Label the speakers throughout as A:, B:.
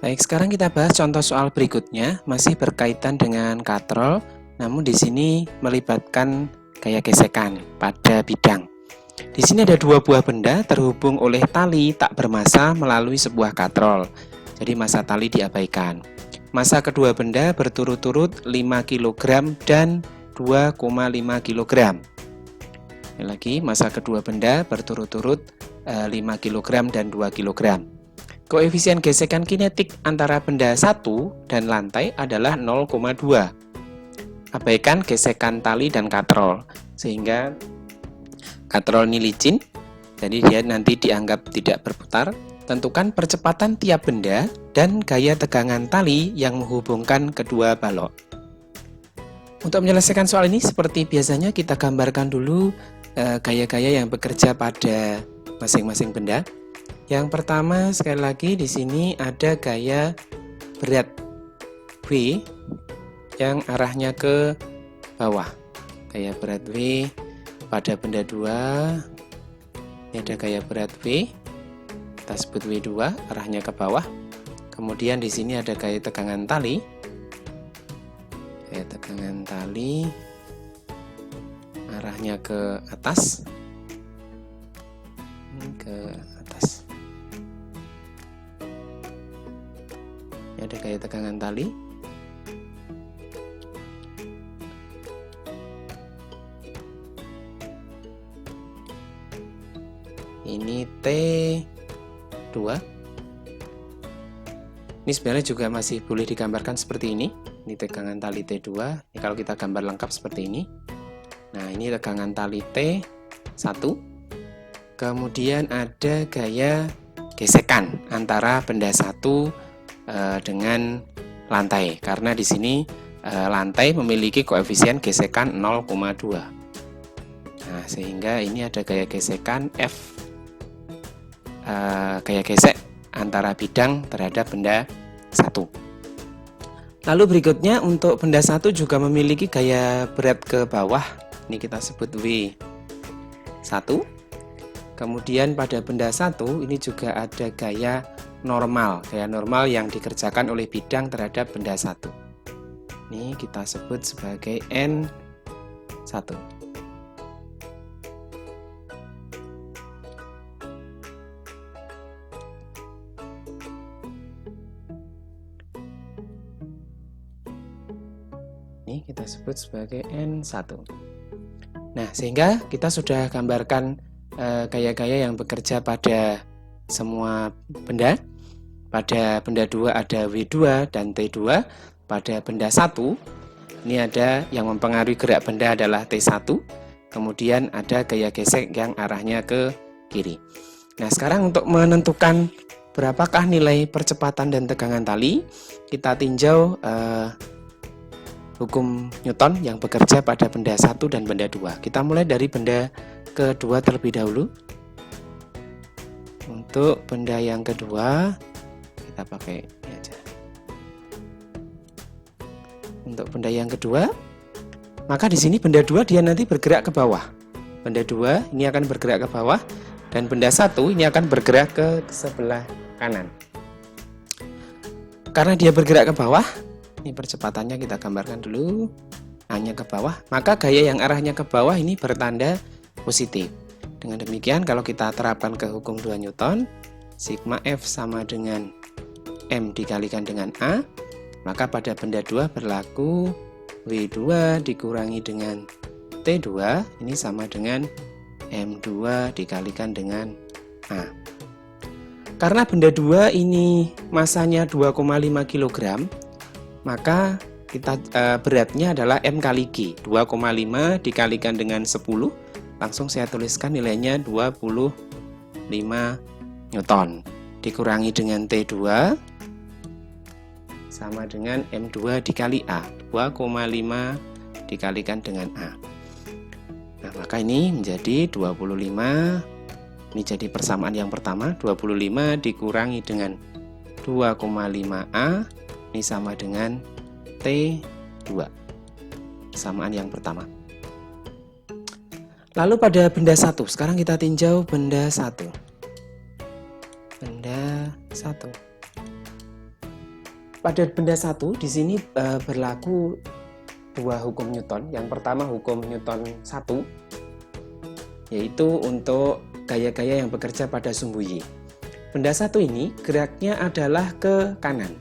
A: Baik, sekarang kita bahas contoh soal berikutnya, masih berkaitan dengan katrol, namun di sini melibatkan gaya gesekan pada bidang. Di sini ada dua buah benda terhubung oleh tali tak bermassa melalui sebuah katrol. Jadi massa tali diabaikan. Massa kedua benda berturut-turut 5 kg dan 2,5 kg. Lagi, massa kedua benda berturut-turut 5 kg dan 2 kg. Koefisien gesekan kinetik antara benda satu dan lantai adalah 0,2. Abaikan gesekan tali dan katrol, sehingga katrol ini licin, jadi dia nanti dianggap tidak berputar. Tentukan percepatan tiap benda dan gaya tegangan tali yang menghubungkan kedua balok. Untuk menyelesaikan soal ini, seperti biasanya kita gambarkan dulu gaya-gaya yang bekerja pada masing-masing benda. Yang pertama, sekali lagi di sini ada gaya berat W yang arahnya ke bawah. Gaya berat W pada benda 2. Ini ada gaya berat W. Kita sebut W2, arahnya ke bawah. Kemudian di sini ada gaya tegangan tali. Gaya tegangan tali arahnya ke atas. Ke atas. Ada gaya tegangan tali. Ini T2. Ini sebenarnya juga masih boleh digambarkan seperti ini. Ini tegangan tali T2. Ini kalau kita gambar lengkap seperti ini. Nah, ini tegangan tali T1. Kemudian ada gaya gesekan antara benda satu dengan lantai, karena di sini lantai memiliki koefisien gesekan 0,2. Nah, sehingga ini ada gaya gesekan F, gaya gesek antara bidang terhadap benda satu. Lalu berikutnya untuk benda satu juga memiliki gaya berat ke bawah. Ini kita sebut W1. Kemudian pada benda satu ini juga ada gaya normal yang dikerjakan oleh bidang terhadap benda satu. Ini kita sebut sebagai N1. Ini kita sebut sebagai N1. Nah, sehingga kita sudah gambarkan gaya-gaya yang bekerja pada semua benda. Pada benda 2 ada W2 dan T2. Pada benda 1 ini ada yang mempengaruhi gerak benda adalah T1. Kemudian ada gaya gesek yang arahnya ke kiri. Nah, sekarang untuk menentukan berapakah nilai percepatan dan tegangan tali, kita tinjau hukum Newton yang bekerja pada benda 1 dan benda 2. Kita mulai dari benda kedua terlebih dahulu. Untuk benda yang kedua, kita pakai ini aja. Untuk benda yang kedua, maka di sini benda 2 dia nanti bergerak ke bawah. Benda 2 ini akan bergerak ke bawah, dan benda 1 ini akan bergerak ke sebelah kanan. Karena dia bergerak ke bawah, ini percepatannya kita gambarkan dulu. Hanya ke bawah, maka gaya yang arahnya ke bawah ini bertanda positif. Dengan demikian, kalau kita terapkan ke hukum 2 Newton, sigma F sama dengan M dikalikan dengan A, maka pada benda 2 berlaku W2 dikurangi dengan T2, ini sama dengan M2 dikalikan dengan A. Karena benda 2 ini masanya 2,5 kg, maka kita beratnya adalah M kali G. 2,5 dikalikan dengan 10, langsung saya tuliskan nilainya 25 Newton. Dikurangi dengan T2 sama dengan M2 dikali A. 2,5 dikalikan dengan A. Nah, maka ini menjadi 25. Ini jadi persamaan yang pertama. 25 dikurangi dengan 2,5A. Ini sama dengan T2. Persamaan yang pertama. Lalu pada benda 1, sekarang kita tinjau benda 1. Benda 1. pada benda satu di sini berlaku dua hukum Newton. Yang pertama hukum Newton 1, yaitu untuk gaya-gaya yang bekerja pada sumbu Y. Benda satu ini geraknya adalah ke kanan,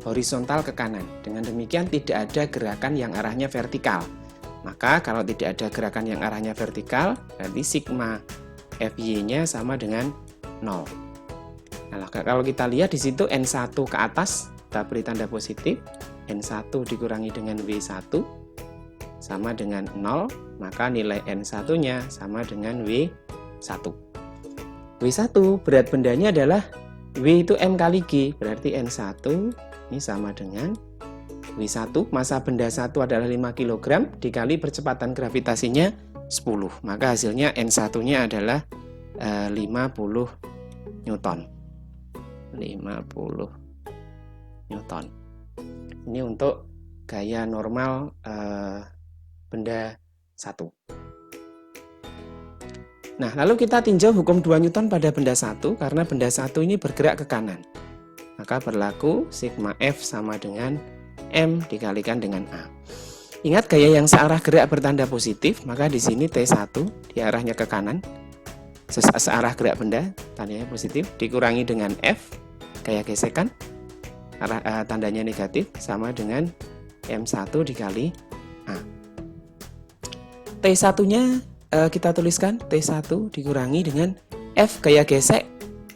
A: horizontal ke kanan. Dengan demikian tidak ada gerakan yang arahnya vertikal. Maka kalau tidak ada gerakan yang arahnya vertikal, berarti sigma Fy-nya sama dengan 0. Nah, kalau kita lihat di situ N1 ke atas, kita beri tanda positif, N1 dikurangi dengan W1 sama dengan 0, maka nilai N1-nya sama dengan W1. W1 berat bendanya adalah W itu M kali G, berarti N1 ini sama dengan W1, massa benda 1 adalah 5 kg, dikali percepatan gravitasinya 10, maka hasilnya N1-nya adalah 50 Newton. 50 Newton. Ini untuk gaya normal benda 1. Nah, lalu kita tinjau hukum 2 Newton pada benda 1, karena benda 1 ini bergerak ke kanan. Maka berlaku sigma F sama dengan M dikalikan dengan A. Ingat gaya yang searah gerak bertanda positif, maka di sini T1 di arahnya ke kanan. Searah gerak benda, tandanya positif, dikurangi dengan F, gaya gesekan, tandanya negatif, sama dengan M1 dikali A. T1-nya kita tuliskan, T1 dikurangi dengan F, gaya gesek.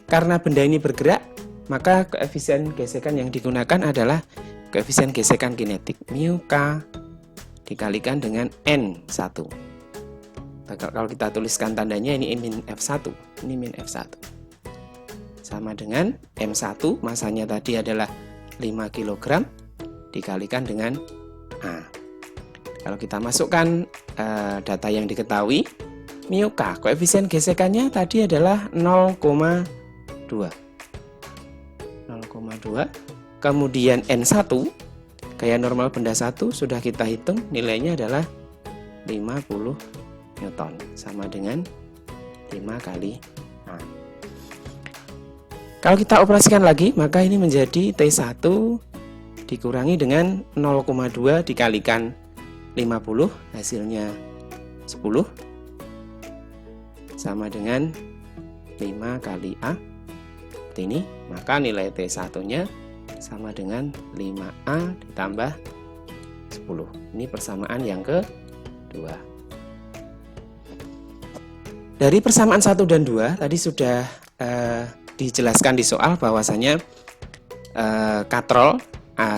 A: Karena benda ini bergerak, maka koefisien gesekan yang digunakan adalah koefisien gesekan kinetik, mu K dikalikan dengan N1. Kalau kita tuliskan tandanya ini min F1, ini min F1. Sama dengan M1, masanya tadi adalah 5 kg dikalikan dengan A. Kalau kita masukkan data yang diketahui, mu K, koefisien gesekannya tadi adalah 0,2. Kemudian N1, gaya normal benda 1 sudah kita hitung, nilainya adalah 50 Newton, sama dengan 5 kali A. Kalau kita operasikan lagi, maka ini menjadi T1 dikurangi dengan 0,2 dikalikan 50, hasilnya 10, sama dengan 5 kali A. Seperti ini, maka nilai T1-nya sama dengan 5A ditambah 10. Ini persamaan yang kedua. Dari persamaan 1 dan 2 tadi sudah dijelaskan di soal bahwasanya katrol,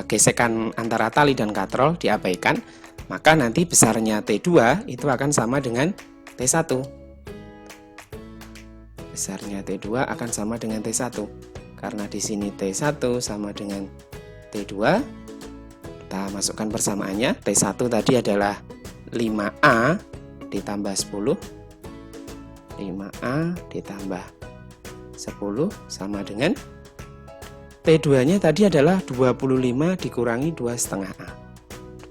A: gesekan antara tali dan katrol diabaikan, maka nanti besarnya T2 itu akan sama dengan T1. Besarnya T2 akan sama dengan T1. Karena di sini T1 sama dengan T2, kita masukkan persamaannya. T1 tadi adalah 5A ditambah 10. 5A ditambah 10 sama dengan T2-nya tadi adalah 25 dikurangi 2,5A.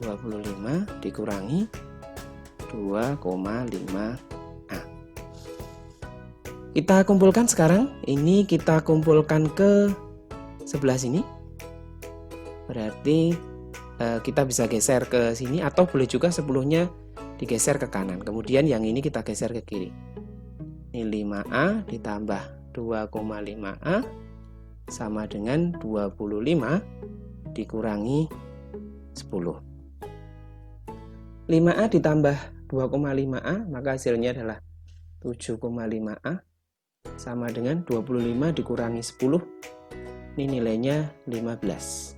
A: 25 dikurangi 2,5A. Kita kumpulkan sekarang. Ini kita kumpulkan ke sebelah sini. Berarti kita bisa geser ke sini, atau boleh juga sebelumnya digeser ke kanan. Kemudian yang ini kita geser ke kiri. Ini 5A ditambah 2,5A sama dengan 25 dikurangi 10. 5A ditambah 2,5A, maka hasilnya adalah 7,5A sama dengan 25 dikurangi 10. Ini nilainya 15.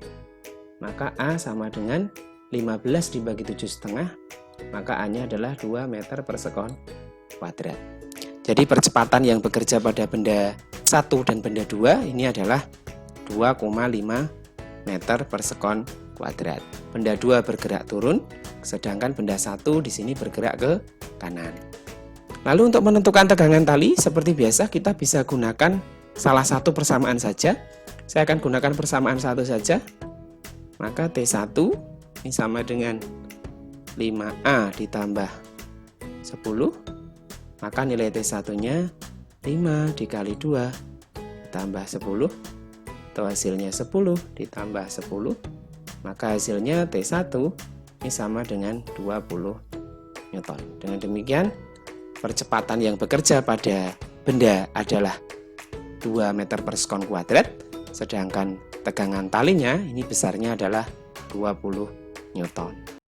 A: Maka A sama dengan 15 dibagi 7,5, maka A-nya adalah 2 meter per sekon kuadrat. Jadi percepatan yang bekerja pada benda 1 dan benda 2 ini adalah 2,5 meter per sekon kuadrat. Benda 2 bergerak turun, sedangkan benda 1 di sini bergerak ke kanan. Lalu untuk menentukan tegangan tali, seperti biasa kita bisa gunakan salah satu persamaan saja. Saya akan gunakan persamaan satu saja. Maka T1 ini sama dengan 5A ditambah 10. Maka nilai T1-nya 5 dikali 2 ditambah 10 atau hasilnya 10 ditambah 10, maka hasilnya T1 ini sama dengan 20 Newton. Dengan demikian, percepatan yang bekerja pada benda adalah 2 meter per sekon kuadrat, sedangkan tegangan talinya ini besarnya adalah 20 Newton.